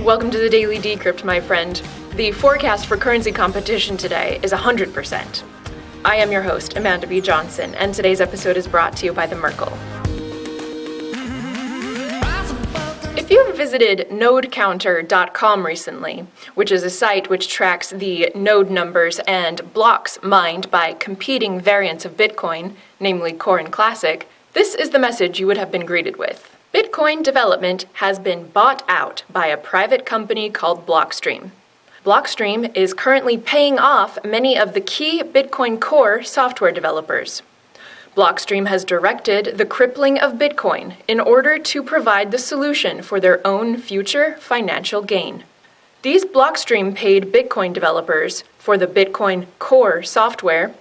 Welcome to the Daily Decrypt, my friend. The forecast for currency competition today is 100%. I am your host, Amanda B. Johnson, and today's episode is brought to you by the Merkle. If you've visited nodecounter.com recently, which is a site which tracks the node numbers and blocks mined by competing variants of Bitcoin, namely Core and Classic, this is the message you would have been greeted with. Bitcoin development has been bought out by a private company called Blockstream. Blockstream is currently paying off many of the key Bitcoin Core software developers. Blockstream has directed the crippling of Bitcoin in order to provide the solution for their own future financial gain. These Blockstream-paid Bitcoin developers for the Bitcoin Core software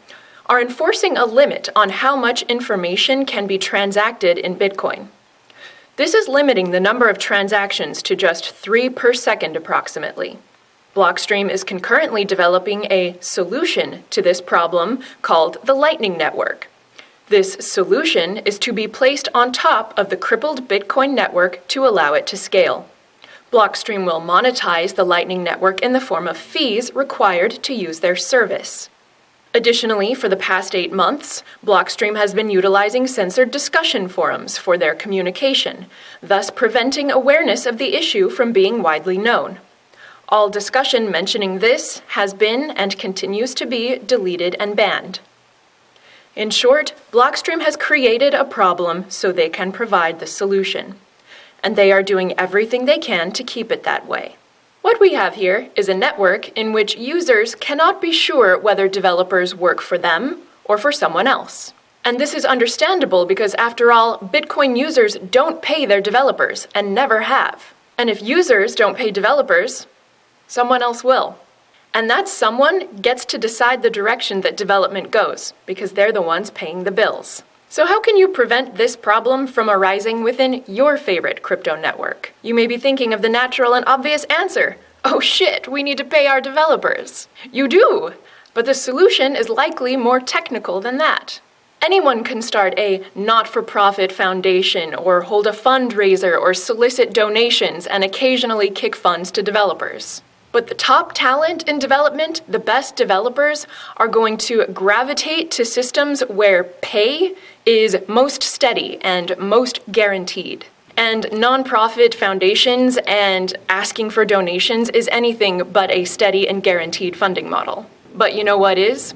are enforcing a limit on how much information can be transacted in Bitcoin. This is limiting the number of transactions to just 3 per second approximately. Blockstream is concurrently developing a solution to this problem called the Lightning Network. This solution is to be placed on top of the crippled Bitcoin network to allow it to scale. Blockstream will monetize the Lightning Network in the form of fees required to use their service. Additionally, for the past 8 months, Blockstream has been utilizing censored discussion forums for their communication, thus preventing awareness of the issue from being widely known. All discussion mentioning this has been and continues to be deleted and banned. In short, Blockstream has created a problem so they can provide the solution, and they are doing everything they can to keep it that way. What we have here is a network in which users cannot be sure whether developers work for them or for someone else. And this is understandable because, after all, Bitcoin users don't pay their developers and never have. And if users don't pay developers, someone else will. And that someone gets to decide the direction that development goes because they're the ones paying the bills. So how can you prevent this problem from arising within your favorite crypto network? You may be thinking of the natural and obvious answer. Oh shit, we need to pay our developers. You do, but the solution is likely more technical than that. Anyone can start a not-for-profit foundation or hold a fundraiser or solicit donations and occasionally kick funds to developers. But the top talent in development, the best developers, are going to gravitate to systems where pay is most steady and most guaranteed. And nonprofit foundations and asking for donations is anything but a steady and guaranteed funding model. But you know what is?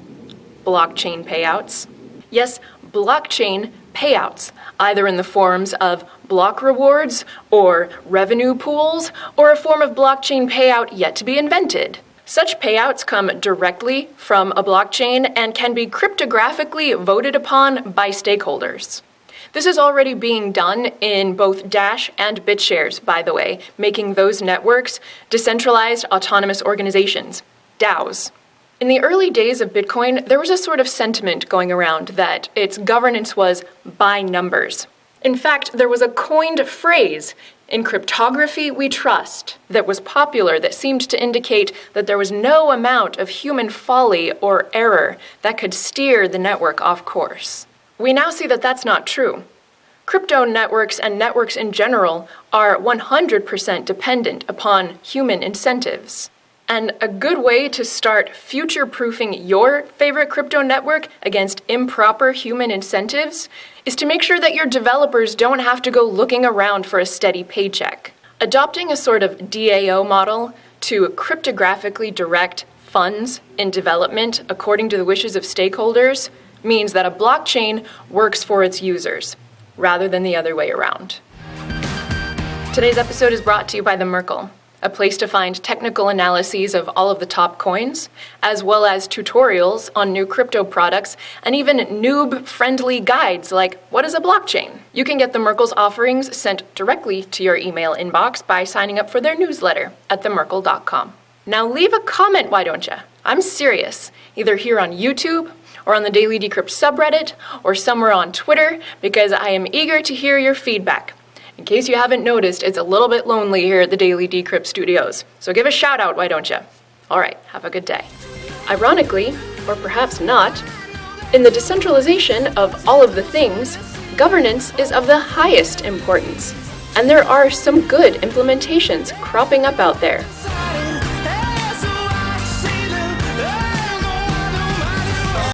Blockchain payouts. Yes, blockchain payouts, either in the forms of block rewards or revenue pools, or a form of blockchain payout yet to be invented. Such payouts come directly from a blockchain and can be cryptographically voted upon by stakeholders. This is already being done in both Dash and BitShares, by the way, making those networks decentralized autonomous organizations, DAOs. In the early days of Bitcoin, there was a sort of sentiment going around that its governance was by numbers. In fact, there was a coined phrase, "In cryptography we trust," that was popular, that seemed to indicate that there was no amount of human folly or error that could steer the network off course. We now see that that's not true. Crypto networks and networks in general are 100% dependent upon human incentives. And a good way to start future-proofing your favorite crypto network against improper human incentives is to make sure that your developers don't have to go looking around for a steady paycheck. Adopting a sort of DAO model to cryptographically direct funds in development according to the wishes of stakeholders means that a blockchain works for its users, rather than the other way around. Today's episode is brought to you by the Merkle, a place to find technical analyses of all of the top coins, as well as tutorials on new crypto products, and even noob-friendly guides like, what is a blockchain? You can get the Merkle's offerings sent directly to your email inbox by signing up for their newsletter at themerkle.com. Now leave a comment, why don't you? I'm serious, either here on YouTube, or on the Daily Decrypt subreddit, or somewhere on Twitter, because I am eager to hear your feedback. In case you haven't noticed, it's a little bit lonely here at the Daily Decrypt studios. So give a shout out, why don't you? All right, have a good day. Ironically, or perhaps not, in the decentralization of all of the things, governance is of the highest importance. And there are some good implementations cropping up out there.